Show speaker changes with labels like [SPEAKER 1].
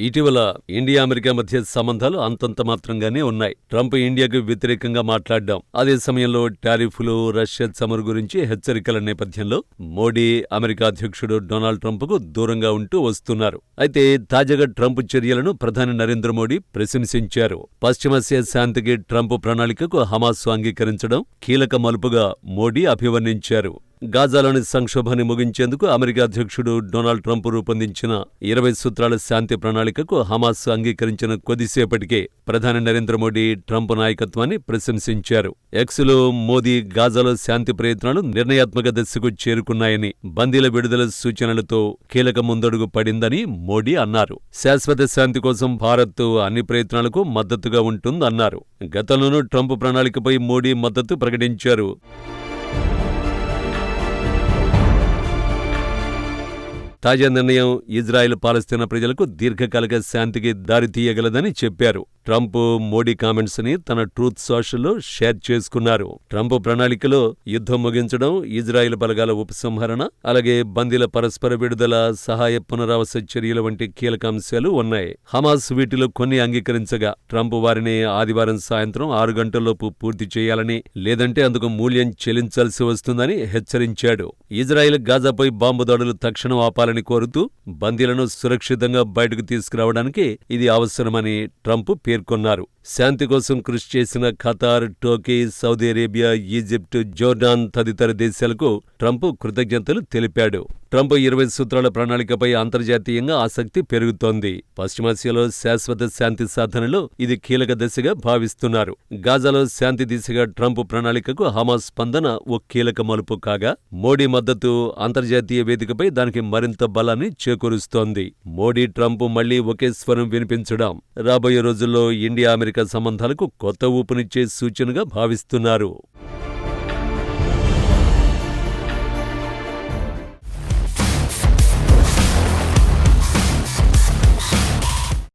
[SPEAKER 1] ఇటీవల India America మధ్య సంబంధాలు అంతంత మాత్రంగానే ఉన్నాయి. ట్రంప్ ఇండియాకు వ్యతిరేకంగా మాట్లాడడం, అదే సమయంలో టారిఫ్లు, రష్యా చమురు గురించి హెచ్చరికల నేపథ్యంలో మోడీ అమెరికా అధ్యక్షుడు డొనాల్డ్ ట్రంప్కు దూరంగా ఉంటూ వస్తున్నారు. అయితే తాజాగా ట్రంప్ చర్యలను ప్రధాని నరేంద్ర మోడీ ప్రశంసించారు. పశ్చిమాసియా శాంతికి ట్రంప్ ప్రణాళికకు హమాస్ అంగీకరించడం కీలక మలుపుగా మోడీ అభివర్ణించారు. గాజాలోని సంక్షోభాన్ని ముగించేందుకు అమెరికా అధ్యక్షుడు డొనాల్డ్ ట్రంప్ రూపొందించిన 20 సూత్రాల శాంతి ప్రణాళికకు హమాస్ అంగీకరించిన కొద్దిసేపటికే ప్రధాని నరేంద్ర మోడీ ట్రంప్ నాయకత్వాన్ని ప్రశంసించారు. ఎక్స్లో మోదీ గాజాలో శాంతి ప్రయత్నాలు నిర్ణయాత్మక దశకు చేరుకున్నాయని, బందీల విడుదల సూచనలతో కీలక ముందడుగు పడిందని మోడీ అన్నారు. శాశ్వత శాంతి కోసం భారత్ అన్ని ప్రయత్నాలకు మద్దతుగా ఉంటుందన్నారు. గతంలోనూ ట్రంప్ ప్రణాళికపై మోడీ మద్దతు ప్రకటించారు. తాజా నిర్ణయం ఇజ్రాయెల్ పాలస్తీనా ప్రజలకు దీర్ఘకాలిక శాంతికి దారితీయగలదని చెప్పారు. ట్రంప్ మోడీ కామెంట్స్ ని తన ట్రూత్ సోషల్లో షేర్ చేసుకున్నారు. ట్రంప్ ప్రణాళికలో యుద్ధం ముగించడం, ఇజ్రాయెల్ బలగాల ఉపసంహరణ, అలాగే బందీల పరస్పర విడుదల, సహాయ పునరావాస చర్యల వంటి కీలక అంశాలు ఉన్నాయి. హమాస్ వీటిలో కొన్ని అంగీకరించగా, ట్రంప్ వారిని ఆదివారం సాయంత్రం 6 గంటల్లోపు పూర్తి చేయాలని, లేదంటే అందుకు మూల్యం చెల్లించాల్సి వస్తుందని హెచ్చరించాడు. ఇజ్రాయెల్ గాజాపై బాంబు దాడులు తక్షణం ఆపాలని కోరుతూ బందీలను సురక్షితంగా బయటకు తీసుకురావడానికి ఇది అవసరమని ట్రంప్ పేర్కొన్నారు. శాంతి కోసం కృషి చేసిన Qatar, Turkey, Saudi Arabia, Egypt, Jordan తదితర దేశాలకు ట్రంప్ కృతజ్ఞతలు తెలిపాడు. ట్రంప్ 20 సూత్రాల ప్రణాళికపై అంతర్జాతీయంగా ఆసక్తి పెరుగుతోంది. పశ్చిమాసియాలో శాశ్వత శాంతి సాధనలో ఇది కీలక దశగా భావిస్తున్నారు. గాజాలో శాంతి దిశగా ట్రంప్ ప్రణాళికకు హమాస్ స్పందన ఓ కీలక మలుపు కాగా, మోడీ మద్దతు అంతర్జాతీయ వేదికపై దానికి మరింత బలాన్ని చేకూరుస్తోంది. మోడీ, ట్రంప్ మళ్లీ ఒకే స్వరం వినిపించడం రాబోయే రోజుల్లో ఇండియా అమెరికా సంబంధాలకు కొత్త ఊపునిచ్చే సూచనగా భావిస్తున్నారు.